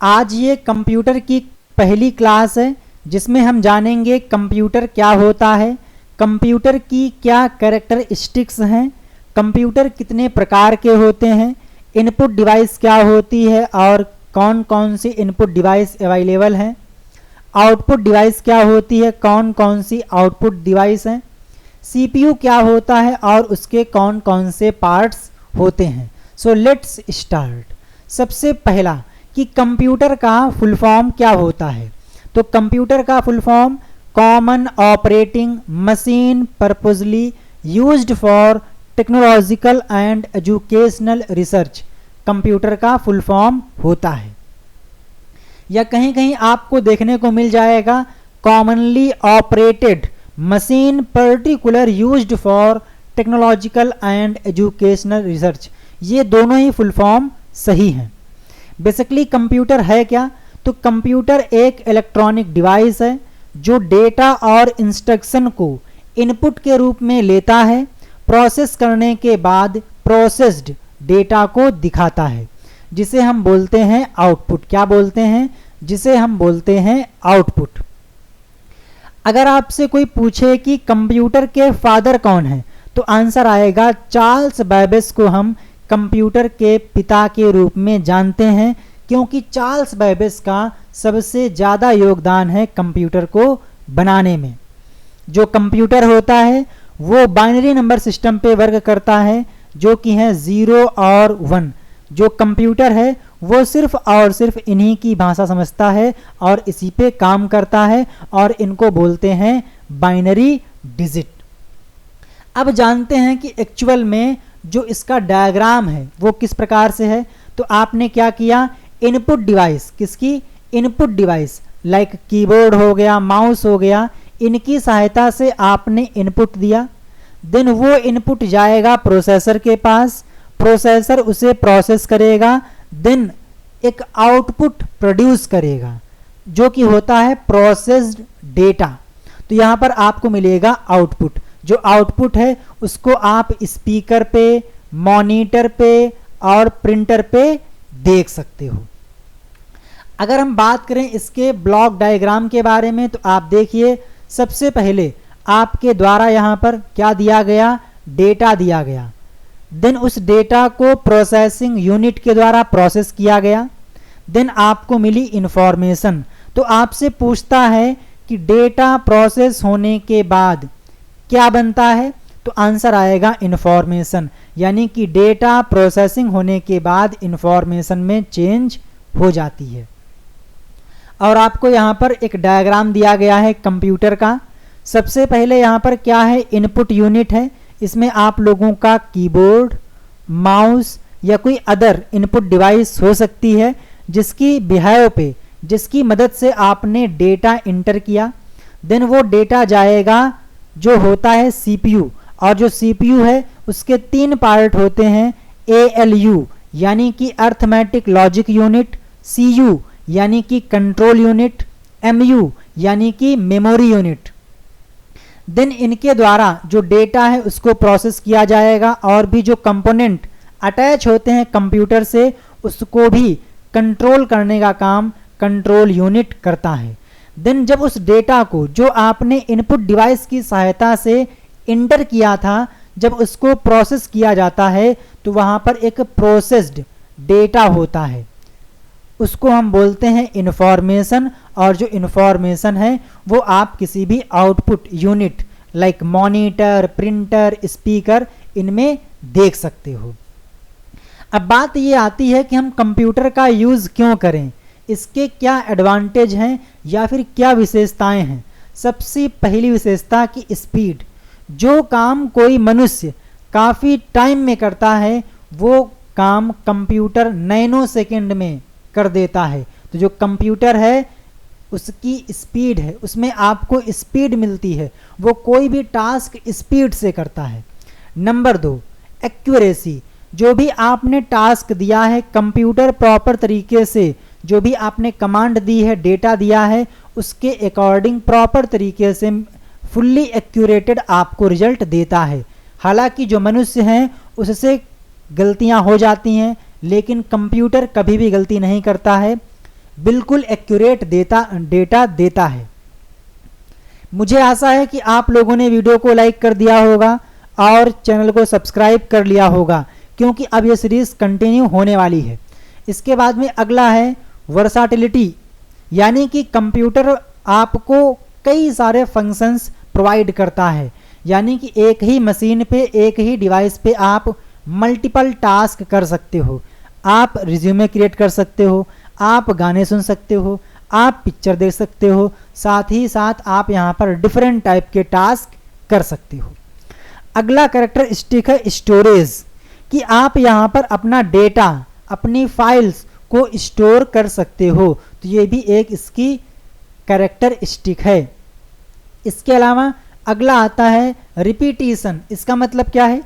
आज ये कंप्यूटर की पहली क्लास है जिसमें हम जानेंगे कंप्यूटर क्या होता है, कंप्यूटर की क्या कैरेक्टरिस्टिक्स हैं, कंप्यूटर कितने प्रकार के होते हैं, इनपुट डिवाइस क्या होती है और कौन कौन सी इनपुट डिवाइस अवेलेबल हैं, आउटपुट डिवाइस क्या होती है, कौन कौन सी आउटपुट डिवाइस हैं, सीपीयू क्या होता है और उसके कौन कौन से पार्ट्स होते हैं। So let's start. सबसे पहला कि कंप्यूटर का फुल फॉर्म क्या होता है। तो कंप्यूटर का full form common operating machine purposely used for technological and educational research computer का फुल फॉर्म होता है। या कहीं कहीं आपको देखने को मिल जाएगा commonly operated machine particular used for technological and educational research. ये दोनों ही फुल फॉर्म सही हैं। बेसिकली कंप्यूटर है क्या? तो कंप्यूटर एक इलेक्ट्रॉनिक डिवाइस है जो डेटा और इंस्ट्रक्शन को इनपुट के रूप में लेता है, प्रोसेस करने के बाद प्रोसेस्ड डेटा को दिखाता है, जिसे हम बोलते हैं आउटपुट। क्या बोलते हैं? जिसे हम बोलते हैं आउटपुट। अगर आपसे कोई पूछे कि कंप्यूटर के फादर कौन है, तो आंसर आएगा चार्ल्स बैबेज को हम कंप्यूटर के पिता के रूप में जानते हैं, क्योंकि चार्ल्स बैबेज का सबसे ज़्यादा योगदान है कंप्यूटर को बनाने में। जो कंप्यूटर होता है वो बाइनरी नंबर सिस्टम पे वर्क करता है, जो कि है 0 और 1। जो कंप्यूटर है वो सिर्फ और सिर्फ इन्हीं की भाषा समझता है और इसी पे काम करता है, और इनको बोलते हैं बाइनरी डिजिट। अब जानते हैं कि एक्चुअल में जो इसका डायग्राम है वो किस प्रकार से है। तो आपने क्या किया, इनपुट डिवाइस, किसकी? इनपुट डिवाइस लाइक कीबोर्ड हो गया, माउस हो गया, इनकी सहायता से आपने इनपुट दिया। देन वो इनपुट जाएगा प्रोसेसर के पास, प्रोसेसर उसे प्रोसेस करेगा, देन एक आउटपुट प्रोड्यूस करेगा जो कि होता है प्रोसेस्ड डेटा। तो यहाँ पर आपको मिलेगा आउटपुट। जो आउटपुट है उसको आप स्पीकर पे, मॉनिटर पे और प्रिंटर पे देख सकते हो। अगर हम बात करें इसके ब्लॉक डायग्राम के बारे में, तो आप देखिए सबसे पहले आपके द्वारा यहाँ पर क्या दिया गया, डेटा दिया गया। देन उस डेटा को प्रोसेसिंग यूनिट के द्वारा प्रोसेस किया गया। देन आपको मिली इंफॉर्मेशन। तो आपसे पूछता है कि डेटा प्रोसेस होने के बाद क्या बनता है, तो आंसर आएगा इंफॉर्मेशन। यानी कि डेटा प्रोसेसिंग होने के बाद इंफॉर्मेशन में चेंज हो जाती है। और आपको यहाँ पर एक डायग्राम दिया गया है कंप्यूटर का। सबसे पहले यहाँ पर क्या है, इनपुट यूनिट है। इसमें आप लोगों का कीबोर्ड, माउस या कोई अदर इनपुट डिवाइस हो सकती है, जिसकी बिहेव पे, जिसकी मदद से आपने डेटा इंटर किया। देन वो डेटा जाएगा जो होता है सीपीयू, और जो सीपीयू है उसके 3 पार्ट होते हैं, एएलयू यानी कि अर्थमेटिक लॉजिक यूनिट, सीयू यानी कि कंट्रोल यूनिट, एमयू यानी कि मेमोरी यूनिट। देन इनके द्वारा जो डेटा है उसको प्रोसेस किया जाएगा, और भी जो कंपोनेंट अटैच होते हैं कंप्यूटर से उसको भी कंट्रोल करने का काम कंट्रोल यूनिट करता है। देन जब उस डेटा को जो आपने इनपुट डिवाइस की सहायता से इंटर किया था, जब उसको प्रोसेस किया जाता है तो वहाँ पर एक प्रोसेस्ड डेटा होता है, उसको हम बोलते हैं इंफॉर्मेशन। और जो इंफॉर्मेशन है वो आप किसी भी output unit like monitor, printer, speaker इनमें देख सकते हो। अब बात ये आती है कि हम कंप्यूटर का यूज़ क्यों करें, इसके क्या एडवांटेज हैं या फिर क्या विशेषताएं हैं। सबसे पहली विशेषता की स्पीड। जो काम कोई मनुष्य काफ़ी टाइम में करता है वो काम कंप्यूटर नैनो सेकंड में कर देता है। तो जो कंप्यूटर है उसकी स्पीड है, उसमें आपको स्पीड मिलती है, वो कोई भी टास्क स्पीड से करता है। Number 2, accuracy. जो भी आपने टास्क दिया है कंप्यूटर प्रॉपर तरीके से, जो भी आपने कमांड दी है, डेटा दिया है, उसके अकॉर्डिंग प्रॉपर तरीके से फुल्ली एक्यूरेटेड आपको रिजल्ट देता है। हालांकि जो मनुष्य हैं उससे गलतियां हो जाती हैं, लेकिन कंप्यूटर कभी भी गलती नहीं करता है। बिल्कुल एक्यूरेट डेटा देता है। मुझे आशा है कि आप लोगों ने वीडियो को लाइक कर दिया होगा और चैनल को सब्सक्राइब कर लिया होगा, क्योंकि अब ये सीरीज़ कंटिन्यू होने वाली है। इसके बाद में अगला है वर्साटिलिटी, यानी कि कंप्यूटर आपको कई सारे फंक्शंस प्रोवाइड करता है, यानी कि एक ही मशीन पे, एक ही डिवाइस पे आप मल्टीपल टास्क कर सकते हो। आप रिज्यूमे क्रिएट कर सकते हो, आप गाने सुन सकते हो, आप पिक्चर देख सकते हो, साथ ही साथ आप यहाँ पर डिफरेंट टाइप के टास्क कर सकते हो। अगला कैरेक्टरिस्टिक है स्टोरेज, कि आप यहाँ पर अपना डेटा, अपनी फाइल्स को स्टोर कर सकते हो, तो ये भी एक इसकी कैरेक्टरिस्टिक है। इसके अलावा अगला आता है रिपीटिशन। इसका मतलब क्या है?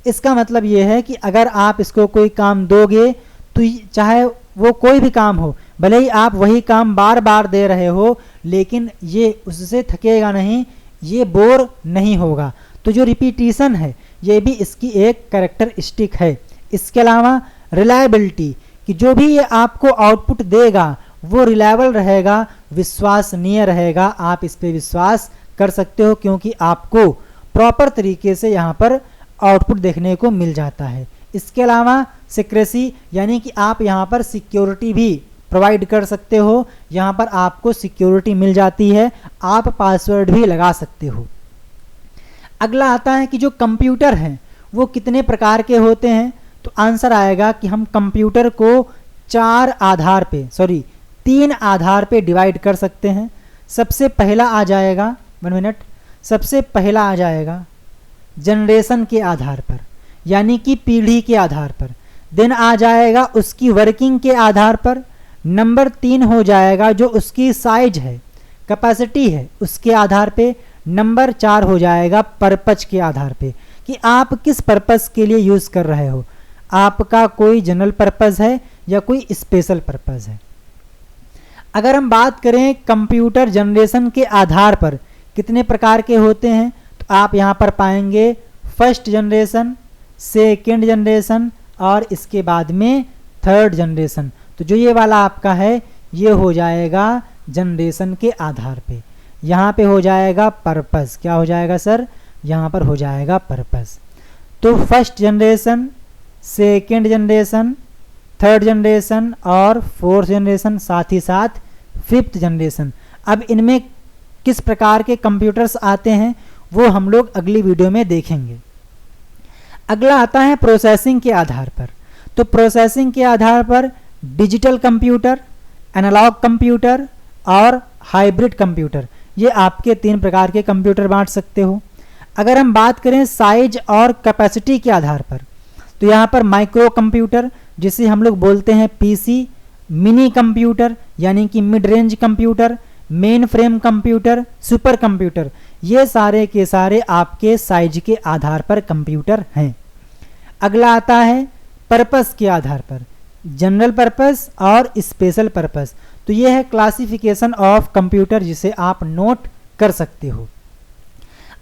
इसका मतलब ये है कि अगर आप इसको कोई काम दोगे तो चाहे वो कोई भी काम हो, भले ही आप वही काम बार बार दे रहे हो, लेकिन ये उससे थकेगा नहीं, ये बोर नहीं होगा। तो जो रिपीटिशन है ये भी इसकी एक कैरेक्टरिस्टिक है। इसके अलावा रिलायबिलिटी, कि जो भी ये आपको आउटपुट देगा वो रिलायबल रहेगा, विश्वसनीय रहेगा, आप इस पे विश्वास कर सकते हो, क्योंकि आपको प्रॉपर तरीके से यहाँ पर आउटपुट देखने को मिल जाता है। इसके अलावा सिक्रेसी, यानी कि आप यहाँ पर सिक्योरिटी भी प्रोवाइड कर सकते हो, यहाँ पर आपको सिक्योरिटी मिल जाती है, आप पासवर्ड भी लगा सकते हो। अगला आता है कि जो कंप्यूटर हैं वो कितने प्रकार के होते हैं, तो आंसर आएगा कि हम कंप्यूटर को तीन आधार पे डिवाइड कर सकते हैं। सबसे पहला आ जाएगा, 1 मिनट, सबसे पहला आ जाएगा जनरेशन के आधार पर, यानी कि पीढ़ी के आधार पर। देन आ जाएगा उसकी वर्किंग के आधार पर। नंबर 3 हो जाएगा जो उसकी साइज है, कैपेसिटी है, उसके आधार पे। नंबर 4 हो जाएगा पर्पज के आधार पे, कि आप किस पर्पस के लिए यूज़ कर रहे हो, आपका कोई जनरल पर्पस है या कोई स्पेशल पर्पस है। अगर हम बात करें कंप्यूटर जनरेशन के आधार पर कितने प्रकार के होते हैं, तो आप यहाँ पर पाएंगे फर्स्ट जनरेशन, सेकेंड जनरेशन और इसके बाद में थर्ड जनरेशन। तो जो ये वाला आपका है ये हो जाएगा जनरेशन के आधार पे। यहाँ पे हो जाएगा पर्पस, क्या हो जाएगा सर? यहाँ पर हो जाएगा पर्पस। तो first generation, second generation, third generation और फोर्थ जनरेशन, साथ ही साथ फिफ्थ जनरेशन। अब इनमें किस प्रकार के कंप्यूटर्स आते हैं वो हम लोग अगली वीडियो में देखेंगे। अगला आता है प्रोसेसिंग के आधार पर। तो प्रोसेसिंग के आधार पर डिजिटल कंप्यूटर, एनालॉग कंप्यूटर और हाइब्रिड कंप्यूटर, ये आपके 3 प्रकार के कंप्यूटर बांट सकते हो। अगर हम बात करें साइज और कैपेसिटी के आधार पर, तो यहाँ पर माइक्रो कंप्यूटर, जिसे हम लोग बोलते हैं पीसी, मिनी कंप्यूटर यानी कि mid range computer, main frame computer, super computer, ये सारे के सारे आपके साइज के आधार पर कंप्यूटर हैं। अगला आता है पर्पस के आधार पर, जनरल पर्पस और स्पेशल पर्पस। तो ये है क्लासिफिकेशन ऑफ कंप्यूटर, जिसे आप नोट कर सकते हो।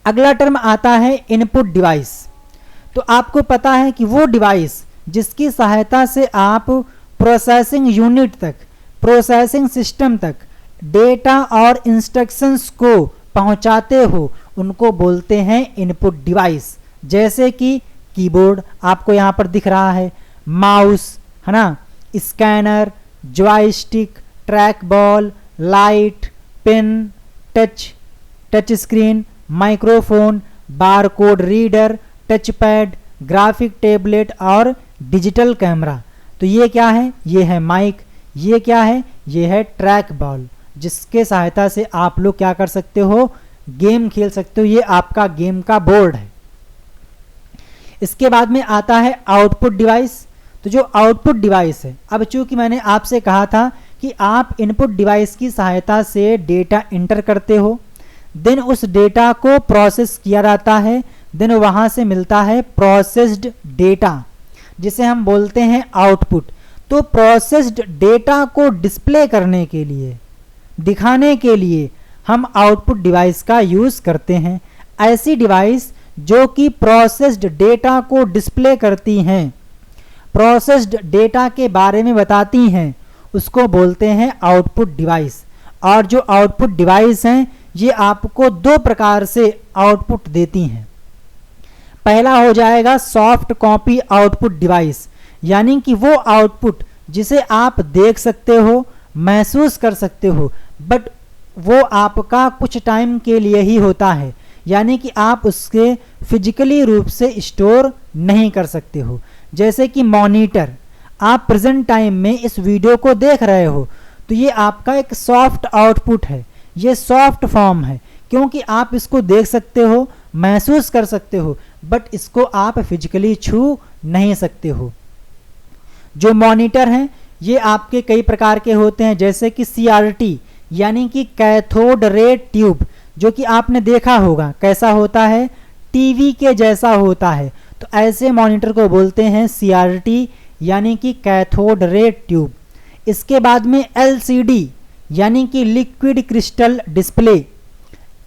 अगला टर्म आता है इनपुट डिवाइस। तो आपको पता है कि वो डिवाइस जिसकी सहायता से आप प्रोसेसिंग यूनिट तक, प्रोसेसिंग सिस्टम तक डेटा और इंस्ट्रक्शंस को पहुंचाते हो, उनको बोलते हैं इनपुट डिवाइस। जैसे कि कीबोर्ड आपको यहाँ पर दिख रहा है, माउस है ना, scanner, joystick, track ball, light, pen, touch screen, microphone, barcode reader, touch pad, graphic tablet और डिजिटल कैमरा। तो ये क्या है? ये है माइक। ये क्या है? ये है ट्रैक बॉल, जिसके सहायता से आप लोग क्या कर सकते हो? गेम खेल सकते हो। ये आपका गेम का बोर्ड है। इसके बाद में आता है आउटपुट डिवाइस। तो जो आउटपुट डिवाइस है, अब चूंकि मैंने आपसे कहा था कि आप इनपुट डिवाइस की सहायता से डेटा इंटर करते हो, देन उस डेटा को प्रोसेस किया जाता है, देन वहां से मिलता है प्रोसेस्ड डेटा, जिसे हम बोलते हैं आउटपुट। तो प्रोसेस्ड डेटा को डिस्प्ले करने के लिए, दिखाने के लिए हम आउटपुट डिवाइस का यूज़ करते हैं। ऐसी डिवाइस जो कि प्रोसेस्ड डेटा को डिस्प्ले करती हैं, प्रोसेस्ड डेटा के बारे में बताती हैं, उसको बोलते हैं आउटपुट डिवाइस। और जो आउटपुट डिवाइस हैं ये आपको दो प्रकार से आउटपुट देती हैं। पहला हो जाएगा सॉफ्ट कॉपी आउटपुट डिवाइस, यानी कि वो आउटपुट जिसे आप देख सकते हो, महसूस कर सकते हो, बट वो आपका कुछ टाइम के लिए ही होता है, यानी कि आप उसके फिजिकली रूप से स्टोर नहीं कर सकते हो। जैसे कि मॉनिटर, आप प्रेजेंट टाइम में इस वीडियो को देख रहे हो तो ये आपका एक सॉफ्ट आउटपुट है, ये सॉफ्ट फॉर्म है, क्योंकि आप इसको देख सकते हो, महसूस कर सकते हो, बट इसको आप फिजिकली छू नहीं सकते हो। जो मॉनिटर हैं ये आपके कई प्रकार के होते हैं, जैसे कि CRT यानी कि कैथोड रे ट्यूब, जो कि आपने देखा होगा कैसा होता है, टीवी के जैसा होता है। तो ऐसे मॉनिटर को बोलते हैं CRT यानी कि कैथोड रे ट्यूब। इसके बाद में LCD यानी कि लिक्विड क्रिस्टल डिस्प्ले,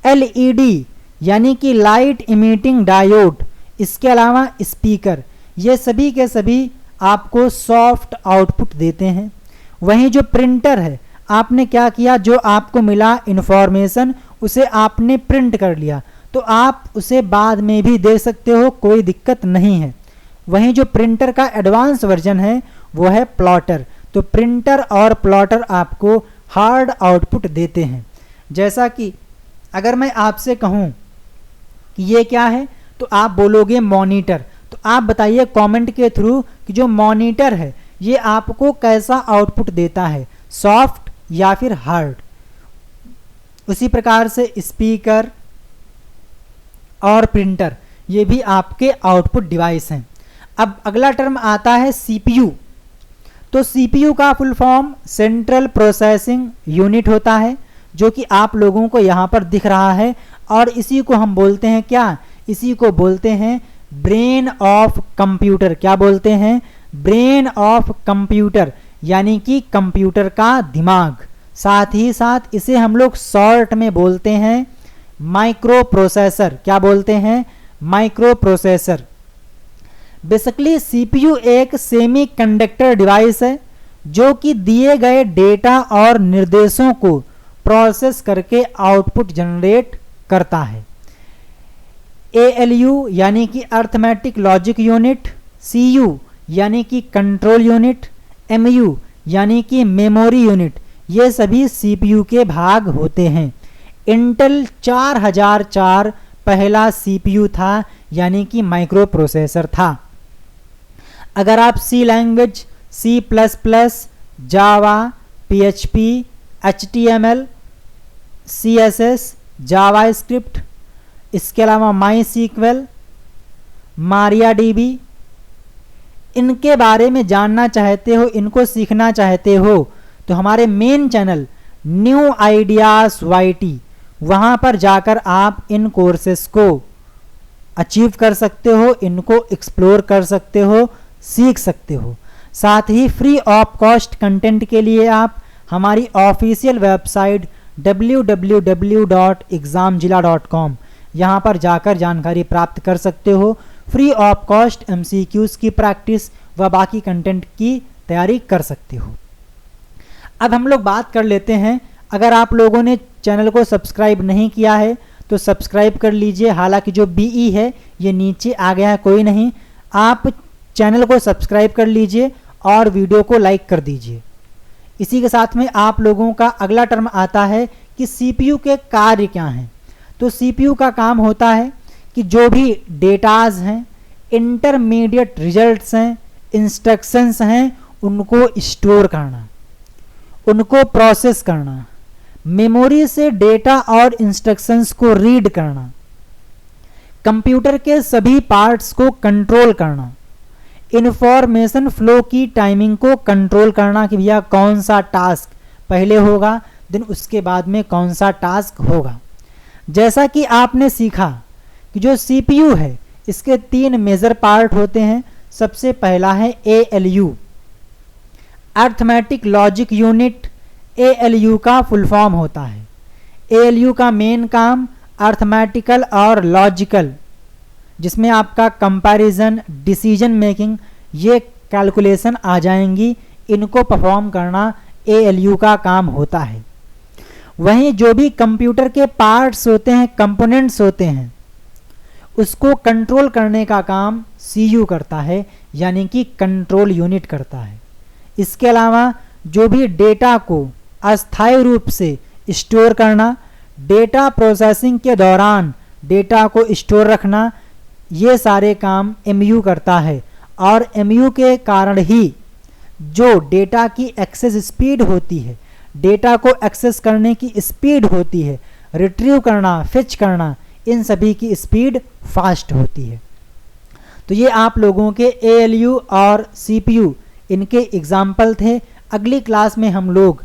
LED यानी कि लाइट इमिटिंग डायोड, इसके अलावा स्पीकर, ये सभी के सभी आपको सॉफ्ट आउटपुट देते हैं। वहीं जो प्रिंटर है, आपने क्या किया, जो आपको मिला इंफॉर्मेशन उसे आपने प्रिंट कर लिया, तो आप उसे बाद में भी देख सकते हो, कोई दिक्कत नहीं है। वहीं जो प्रिंटर का एडवांस वर्जन है वो है प्लॉटर। तो प्रिंटर और प्लॉटर आपको हार्ड आउटपुट देते हैं। जैसा कि अगर मैं आपसे कहूं कि ये क्या है तो आप बोलोगे मॉनिटर। तो आप बताइए कमेंट के थ्रू कि जो मॉनिटर है ये आपको कैसा आउटपुट देता है, सॉफ्ट या फिर हार्ड। उसी प्रकार से स्पीकर और प्रिंटर ये भी आपके आउटपुट डिवाइस हैं। अब अगला टर्म आता है CPU। तो CPU का full form central processing unit होता है, जो कि आप लोगों को यहाँ पर दिख रहा है, और इसी को हम बोलते हैं क्या, इसी को बोलते हैं ब्रेन ऑफ कंप्यूटर। क्या बोलते हैं, ब्रेन ऑफ कंप्यूटर, यानी कि कंप्यूटर का दिमाग। साथ ही साथ इसे हम लोग शॉर्ट में बोलते हैं माइक्रो प्रोसेसर। क्या बोलते हैं, माइक्रो प्रोसेसर। बेसिकली CPU एक सेमी कंडक्टर डिवाइस है जो कि दिए गए डेटा और निर्देशों को प्रोसेस करके आउटपुट जनरेट करता है। ALU यानी कि अर्थमेटिक लॉजिक यूनिट, CU यानी कि कंट्रोल यूनिट, MU यानी कि मेमोरी यूनिट, ये सभी CPU के भाग होते हैं। इंटेल 4004 पहला CPU था, यानी कि माइक्रो प्रोसेसर था। अगर आप C लैंग्वेज, C++, जावा, PHP, HTML, CSS, जावास्क्रिप्ट, इसके अलावा MySQL, MariaDB, इनके बारे में जानना चाहते हो, इनको सीखना चाहते हो, तो हमारे main channel new ideas YT, वहाँ पर जाकर आप इन कोर्सेस को अचीव कर सकते हो, इनको एक्सप्लोर कर सकते हो, सीख सकते हो। साथ ही फ्री ऑफ कॉस्ट कंटेंट के लिए आप हमारी ऑफिशियल वेबसाइट www.examzilla.com यहाँ पर जाकर जानकारी प्राप्त कर सकते हो। फ्री ऑफ कॉस्ट MCQs की प्रैक्टिस व बाकी कंटेंट की तैयारी कर सकते हो। अब हम लोग बात कर लेते हैं, अगर आप लोगों ने चैनल को सब्सक्राइब नहीं किया है तो सब्सक्राइब कर लीजिए। हालांकि जो BE है ये नीचे आ गया है, कोई नहीं, आप चैनल को सब्सक्राइब कर लीजिए और वीडियो को लाइक कर दीजिए। इसी के साथ में आप लोगों का अगला टर्म आता है कि CPU के कार्य क्या हैं। तो CPU का काम होता है कि जो भी डेटाज हैं, इंटरमीडिएट रिजल्ट्स हैं, इंस्ट्रक्शंस हैं, उनको स्टोर करना, उनको प्रोसेस करना, मेमोरी से डेटा और इंस्ट्रक्शंस को रीड करना, कंप्यूटर के सभी पार्ट्स को कंट्रोल करना, इंफॉर्मेशन फ्लो की टाइमिंग को कंट्रोल करना कि भैया कौन सा टास्क पहले होगा, देन उसके बाद में कौन सा टास्क होगा। जैसा कि आपने सीखा कि जो CPU है इसके 3 मेजर पार्ट होते हैं। सबसे पहला है ALU, arithmetic logic unit. ALU का फुल फॉर्म होता है, ALU का मेन काम अर्थमेटिकल और लॉजिकल, जिसमें आपका कंपैरिजन, डिसीजन मेकिंग, ये कैलकुलेशन आ जाएंगी, इनको परफॉर्म करना ALU का काम होता है। वहीं जो भी कंप्यूटर के पार्ट्स होते हैं, कंपोनेंट्स होते हैं, उसको कंट्रोल करने का काम CU करता है, यानी कि कंट्रोल यूनिट करता है। इसके अलावा जो भी डेटा को अस्थायी रूप से स्टोर करना, डेटा प्रोसेसिंग के दौरान डेटा को स्टोर रखना, ये सारे काम MU करता है। और MU के कारण ही जो डेटा की एक्सेस स्पीड होती है, डेटा को एक्सेस करने की स्पीड होती है, रिट्रीव करना, फेच करना, इन सभी की स्पीड फास्ट होती है। तो ये आप लोगों के ALU और CPU इनके एग्जाम्पल थे। अगली क्लास में हम लोग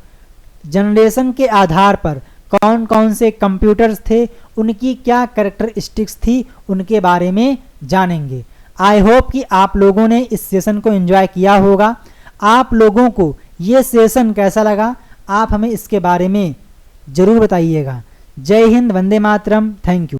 जनरेशन के आधार पर कौन कौन से कंप्यूटर्स थे, उनकी क्या कैरेक्टरिस्टिक्स थी, उनके बारे में जानेंगे। आई होप कि आप लोगों ने इस सेशन को एंजॉय किया होगा। आप लोगों को ये सेशन कैसा लगा, आप हमें इसके बारे में ज़रूर बताइएगा। जय हिंद, वंदे मातरम, थैंक यू।